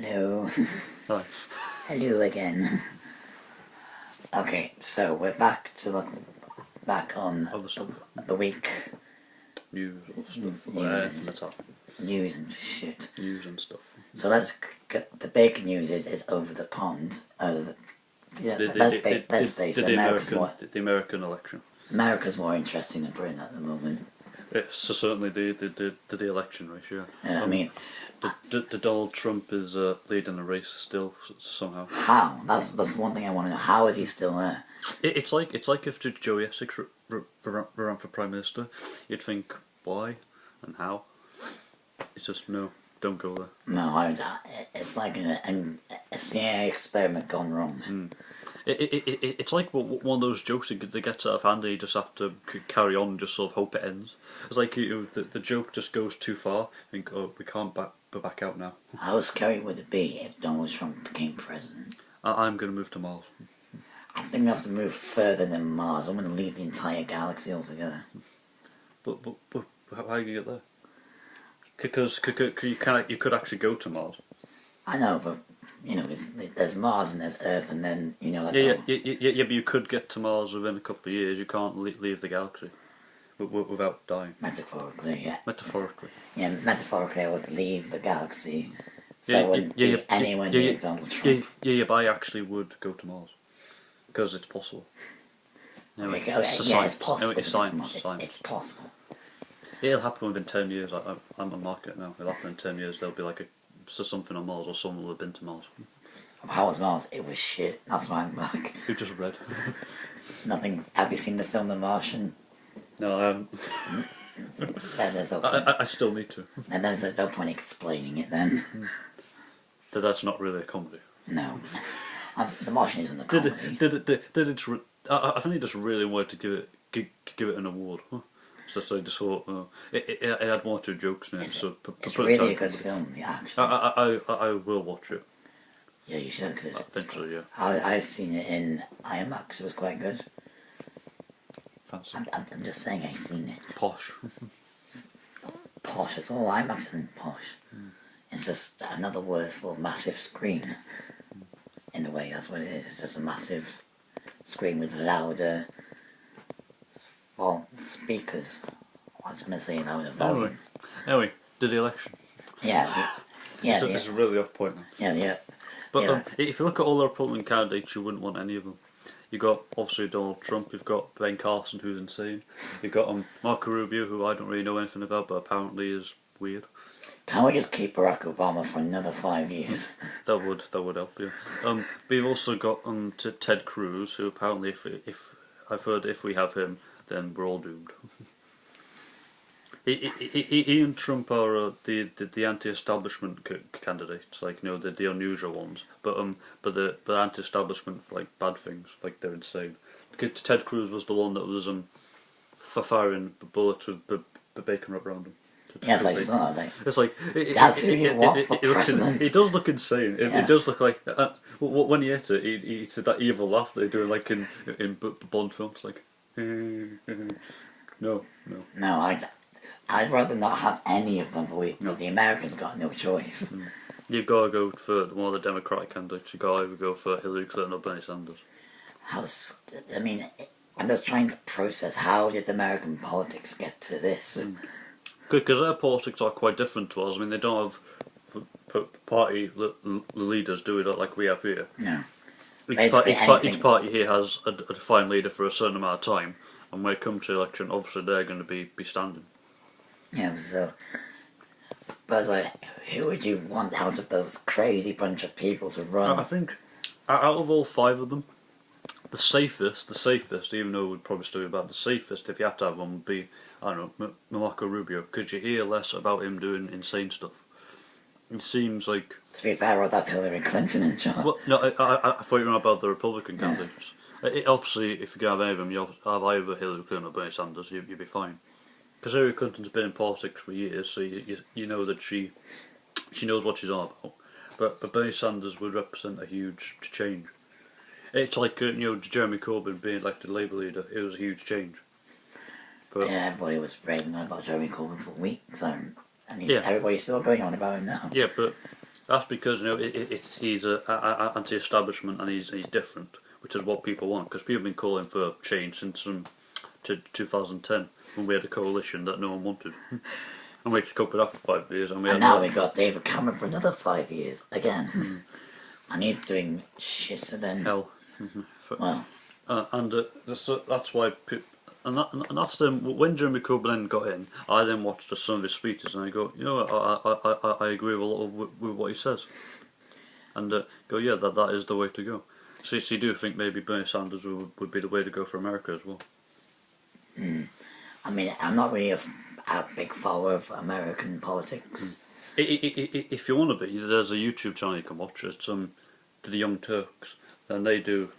Hello. Hi. Hello again. Okay, so we're back to look back on Other stuff. the week. News or stuff. News From the top. News and shit. News and stuff. So let's get the big news is over the pond. Let's face it, the American election. America's more interesting than Britain at the moment. So certainly the election race, yeah. I mean, the Donald Trump is leading the race still somehow. how? That's one thing I want to know. How is he still there? It's like if Joe Essex ran for Prime Minister, you'd think why and how. It's just no, don't go there. No, it's like a CIA experiment gone wrong. It's like one of those jokes that gets out of hand and you just have to carry on and just sort of hope it ends. It's like the joke just goes too far and we can't back out now. How scary would it be if Donald Trump became president? I'm going to move to Mars. I think I have to move further than Mars. I'm going to leave the entire galaxy altogether. But how are you going to get there? Because you could actually go to Mars. I know, but you know, there's Mars and there's Earth, and then you know. Yeah, but you could get to Mars within a couple of years. You can't leave the galaxy without dying. Metaphorically, yeah. Metaphorically. Yeah, metaphorically, I would leave the galaxy, so I wouldn't be anywhere near Donald Trump. Yeah, but I actually would go to Mars because it's possible. Anyway, it's possible. Anyway, it's possible. It'll happen within 10 years. I'm on market now. It'll happen in 10 years. There'll be like something on Mars, or someone will have been to Mars. How was Mars? It was shit. That's why I'm back. You just read. Nothing. Have you seen the film The Martian? No, I haven't. There's no point. I still need to. And then there's no point explaining it then. That's not really a comedy. No. The Martian isn't a comedy. I think they just really wanted to give it an award. Huh? So they just thought it had one or two jokes in it. It's really a good film, the action. I will watch it. Yeah, you should, because eventually, yeah. I've seen it in IMAX. It was quite good. Fancy. I'm just saying I've seen it. Posh. Posh. It's all IMAX isn't posh. It's just another word for massive screen. In a way, that's what it is. It's just a massive screen with louder speakers. I was going to say louder volume. Anyway, the election. Yeah. It's a really off point now. Yeah. But if you look at all the Republican candidates, you wouldn't want any of them. You've got, obviously, Donald Trump, you've got Ben Carson, who's insane. You've got Marco Rubio, who I don't really know anything about, but apparently is weird. Can we just keep Barack Obama for another 5 years? That would help, yeah. But you've also got Ted Cruz, who apparently, if I've heard, if we have him, then we're all doomed. He and Trump are the anti-establishment candidates, like, you know, the unusual ones. But the anti-establishment for like bad things, like they're insane. Ted Cruz was the one that was firing bullets with the bacon wrapped around him. Yes, I saw. I was like, it's like that's who you want for president. It does look insane. It does look like when he hit it, he said that evil laugh they do like in Bond films, like no. I'd rather not have any of them, but the Americans got no choice. You've got to go for one of the Democratic candidates. You've got to either go for Hillary Clinton or Bernie Sanders. I'm just trying to process, how did American politics get to this? Because their politics are quite different to us. I mean, they don't have party leaders do it like we have here. No. Each party here has a defined leader for a certain amount of time, and when it comes to election, obviously they're going to be standing. Yeah, so... But I was like, who would you want out of those crazy bunch of people to run? I think, out of all five of them, the safest, even though it would probably still be bad, the safest, if you had to have one, would be, I don't know, Marco Rubio, because you hear less about him doing insane stuff. It seems like... To be fair, I'd have Hillary Clinton in charge. Well, no, I thought you were about the Republican candidates. Obviously, if you can have any of them, you have either Hillary Clinton or Bernie Sanders, you'd be fine. Because Hillary Clinton's been in politics for years, so you know that she knows what she's on about. But Bernie Sanders would represent a huge change. It's like Jeremy Corbyn being elected Labour leader. It was a huge change. But yeah, everybody was raving about Jeremy Corbyn for weeks, and everybody's still going on about him now. Yeah, but That's because he's a anti-establishment and he's different, which is what people want. Because people have been calling for change since 2010 when we had a coalition that no one wanted, and we cope with that for 5 years. And now we got David Cameron for another 5 years again, and he's doing shitter than hell. Well, that's why. And that's when Jeremy Corbyn then got in, I then watched some of his speeches and I go, I agree with a lot with what he says, and go, yeah, that is the way to go. So you do think maybe Bernie Sanders would be the way to go for America as well? I mean, I'm not really a big follower of American politics. If you want to be, there's a YouTube channel you can watch. It's the Young Turks, and they do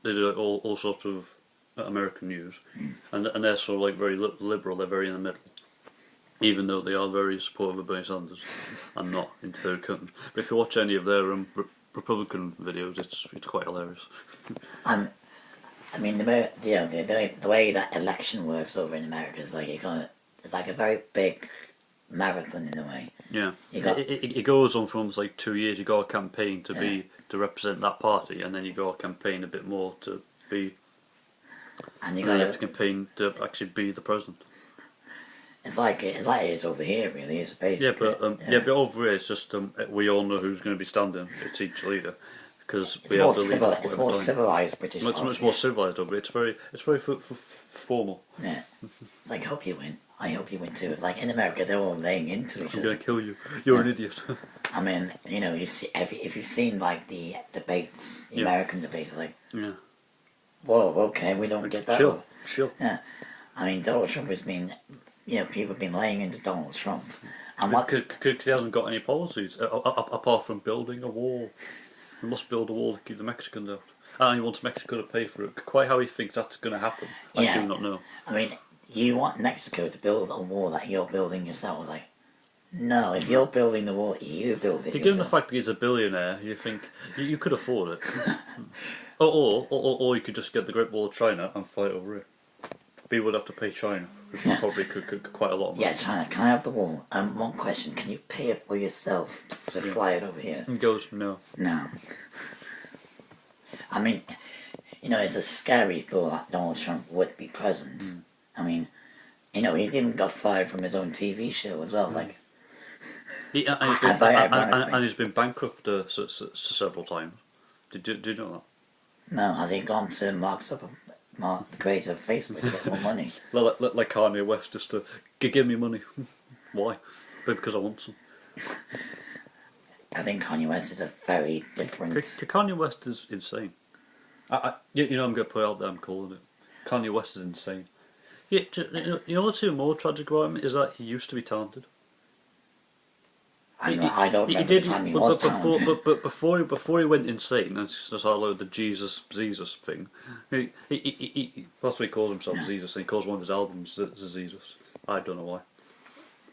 all sorts of American news, and they're sort of like very liberal. They're very in the middle, even though they are very supportive of Bernie Sanders and not into Hillary Clinton. But if you watch any of their Republican videos, it's quite hilarious. I mean, the way that election works over in America is like it's like a very big marathon in a way. Yeah, it goes on for almost like 2 years. You got a campaign to represent that party, and then you got a campaign a bit more to be. And you have to campaign to actually be the president. It's like it is over here, really. It's basically. But over here, it's just we all know who's going to be standing. It's each leader, because it's more civilized British. It's much more civilized over. It's very formal. Yeah, it's like hope you win. I hope you win too. It's like in America, they're all laying into each other. I'm going to kill you. You're an idiot. I mean, you see, if you've seen like the debates, the American debates, like. Yeah. Whoa, okay, we don't get that. Chill. Yeah. I mean, Donald Trump has been, people have been laying into Donald Trump. And because he hasn't got any policies, apart from building a wall. He must build a wall to keep the Mexicans out. And he wants Mexico to pay for it. Quite how he thinks that's going to happen, I do not know. I mean, you want Mexico to build a wall that you're building yourself. Like, no, if you're building the wall, you build it yourself. Given the fact that he's a billionaire, you think you could afford it. or you could just get the Great Wall of China and fight over it. But you would have to pay China, which probably could quite a lot of money. Yeah, China, can I have the wall? One question, can you pay it for yourself to fly it over here? And goes, no. No. I mean, it's a scary thought that Donald Trump would be president. I mean, he's even got fired from his own TV show as well. It's like... and he's been bankrupt several times. Do you know that? No, has he gone to Mark the creator of Facebook, to get more money? like Kanye West, just to give me money. Why? Because I want some. I think Kanye West is a very different... Kanye West is insane. I'm going to put it out there, I'm calling it. Kanye West is insane. Yeah, what's even more tragic about him is that he used to be talented. I don't remember the time he was talented. But before he went insane and started the Jesus thing, that's what he calls himself, Jesus, and he calls one of his albums Jesus. I don't know why.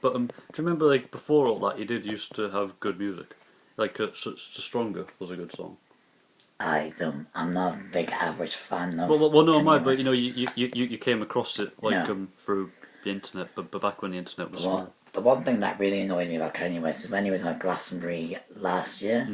But do you remember, like, before all that, he did used to have good music. Like, Stronger was a good song. I'm not a big average fan of... Well, no, but you came across it, like, through the internet, but back when the internet was small. The one thing that really annoyed me about Kanye West is when he was at Glastonbury last year,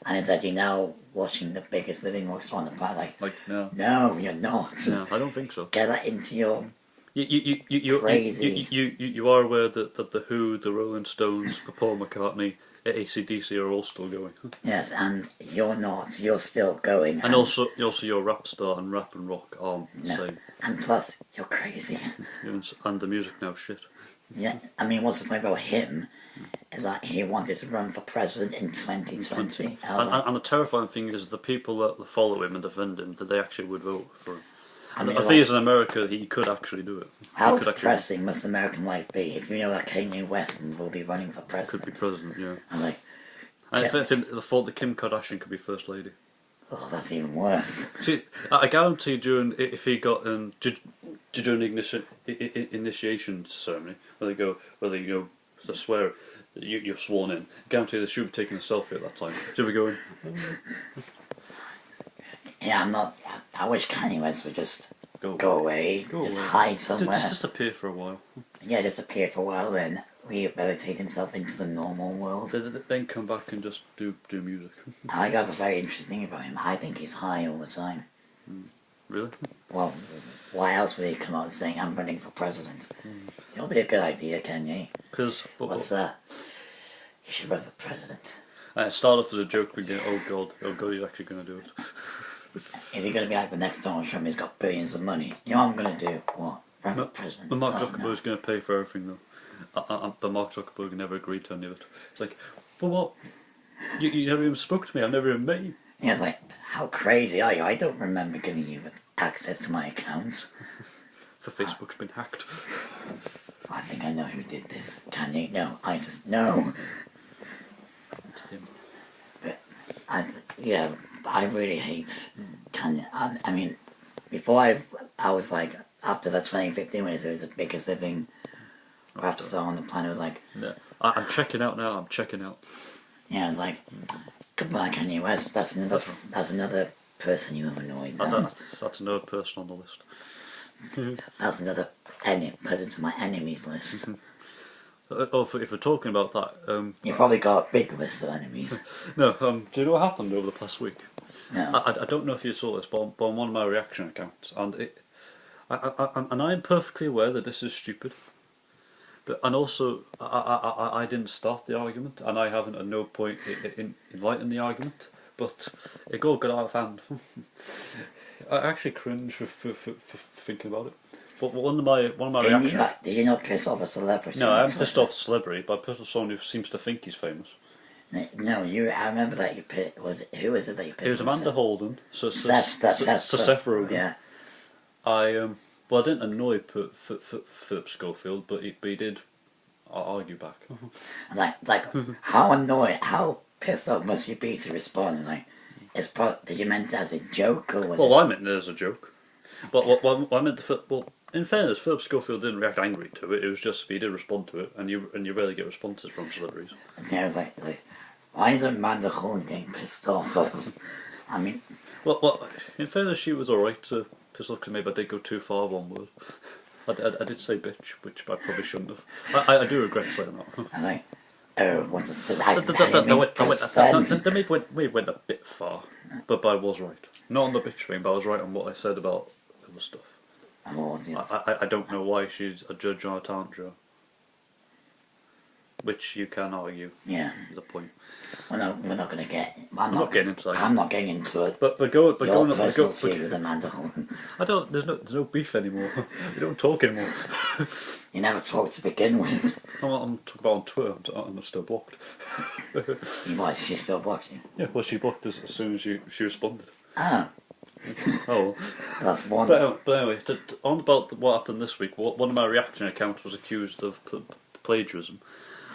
and it's like, you're now watching the biggest living orchestra on the planet. Like, no. No, you're not. No, I don't think so. Get that into your... You're crazy. You are aware that the Who, the Rolling Stones, the Paul McCartney, AC/DC are all still going. Yes, and you're not. You're still going. And also you're a rap star, and rap and rock aren't the same. And plus, you're crazy. And the music now shit. Yeah, I mean, what's the point about him? Is that he wanted to run for president in 2020. And the terrifying thing is the people that follow him and defend him, that they actually would vote for him. I mean, think he's in America, he could actually do it. How depressing must American life be if you know that Kanye West will be running for president? Could be president, yeah. I was like... I think the thought that Kim Kardashian could be first lady. Oh, that's even worse. See, I guarantee if he got during the initiation ceremony, where they go to swear you're sworn in, I guarantee they should be taking a selfie at that time. Should we go in? Yeah, I wish Kanye West would just go away, hide somewhere. Just disappear for a while. Yeah, disappear for a while, then rehabilitate himself into the normal world. Then come back and just do music. I got a very interesting thing about him. I think he's high all the time. Really? Well, why else would he come out saying, I'm running for president? It'll be a good idea, Kanye. What's that? You should run for president. It started off as a joke, but again, oh god, he's actually going to do it. Is he going to be like the next Donald Trump? He's got billions of money. You know what I'm going to do? What? Run for president? But Mark Zuckerberg's going to pay for everything, though. But Mark Zuckerberg never agreed to any of it. It's like, but what? You never even spoke to me. I've never even met you. Yeah, it's like, how crazy are you? I don't remember giving you access to my accounts. For Facebook's been hacked. I think I know who did this. Kanye? No. ISIS? No. It's him. But, I really hate Kanye. I mean, before I was like, after that 2015 when it was the biggest living rap star on the planet, I was like... Yeah. I'm checking out now, I'm checking out. Yeah, I was like, goodbye Kanye West, that's another person you have annoyed now. That's another person on the list. That's another person to my enemies list. If we're talking about that... You've probably got a big list of enemies. No, do you know what happened over the past week? No. I don't know if you saw this, but on one of my reaction accounts, and I'm perfectly aware that this is stupid. And also, I didn't start the argument, and I haven't at no point enlightened the argument, but it all got out of hand. I actually cringe for thinking about it. But one of my reactions... Did you not piss off a celebrity? No, I haven't pissed off a celebrity, but I pissed off someone who seems to think he's famous. No, I remember that you pissed... Who was it that you pissed off? It was Amanda Holden. Seth Rogen. Yeah. Well, I didn't annoy Philip Schofield, but he did argue back. How pissed off must you be to respond? Like, did you meant it as a joke or was it? Well, I meant it as a joke. But what I meant in fairness, Philip Schofield didn't react angry to it. It was just he did respond to it, and you rarely get responses from celebrities. Yeah, I was like, why is Amanda Holden getting pissed off? I mean, well, in fairness, she was alright to piss off because maybe I did go too far one word. I did say bitch, which I probably shouldn't have. I do regret saying that. I'm like, oh, what did I we went a bit far, but I was right. Not on the bitch thing, but I was right on what I said about other stuff. And what was the I don't know why she's a judge on a talent show. Which you can argue. Yeah. Is a point. We're not going to get... I'm not getting into it. I'm not getting into it. But go with Amanda Holden. There's no beef anymore. We don't talk anymore. You never talk to begin with. I'm talking about on Twitter. I'm still blocked. What, she still blocked you? Yeah, well, she blocked us as soon as she responded. Oh. Oh. That's wonderful. But anyway, on about what happened this week, one of my reaction accounts was accused of plagiarism.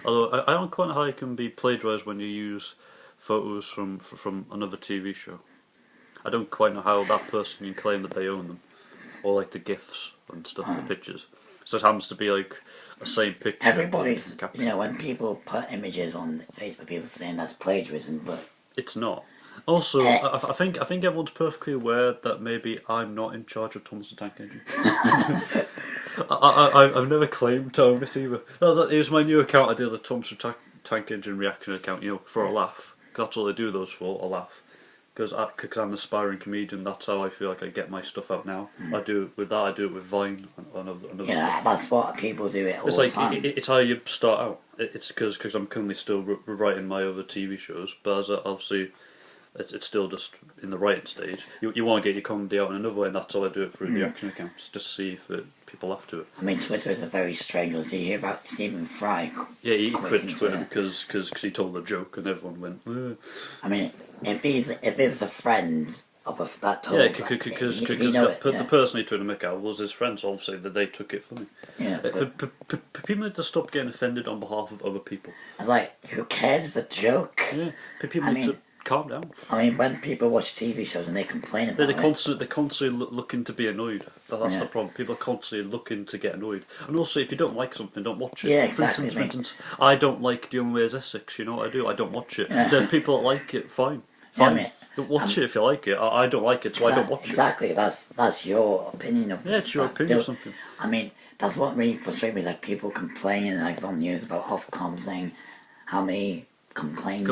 Although I don't quite know how you can be plagiarised when you use photos from another TV show. I don't quite know how that person can claim that they own them, or like the GIFs and stuff, the pictures. So it happens to be like a same picture. Everybody's, when people put images on Facebook, people saying that's plagiarism, but it's not. Also, I think everyone's perfectly aware that maybe I'm not in charge of Thomas the Tank Engine. I've never claimed to own it either. It was my new account. I did the Thomas the Tank Engine reaction account, for a laugh. That's all I do those for, a laugh. Because I'm an aspiring comedian, that's how I feel like I get my stuff out now. I do it with that, I do it with Vine and other stuff. That's what people do it all it's the like, time. It's how you start out. It's because I'm currently still writing my other TV shows, but as obviously it's still just in the writing stage. You want to get your comedy out in another way, and that's how I do it through reaction accounts, just to see if people laugh to it. I mean, Twitter is a very strange one. Did you hear about Stephen Fry? Yeah, he quit Twitter because he told a joke and everyone went. Ugh. I mean, if it was a friend of that told, because the person he tried to make out was his friends. Obviously, that they took it funny. Yeah, people need to stop getting offended on behalf of other people. I was like, who cares? It's a joke. Yeah, people need to calm down. I mean, when people watch TV shows and they complain about they're constantly looking to be annoyed. That's the problem. People are constantly looking to get annoyed. And also, if you don't like something, don't watch it. Yeah, exactly. For instance, I don't like The Young Ways Essex. You know what I do? I don't watch it. Yeah. Then people that like it, fine. Fine. I mean, Watch it if you like it. I don't like it, so I don't watch exactly. That's your opinion of it. Yeah, it's your opinion or something. I mean, that's what really frustrates me is like people complaining like on the news about Ofcom saying how many complaints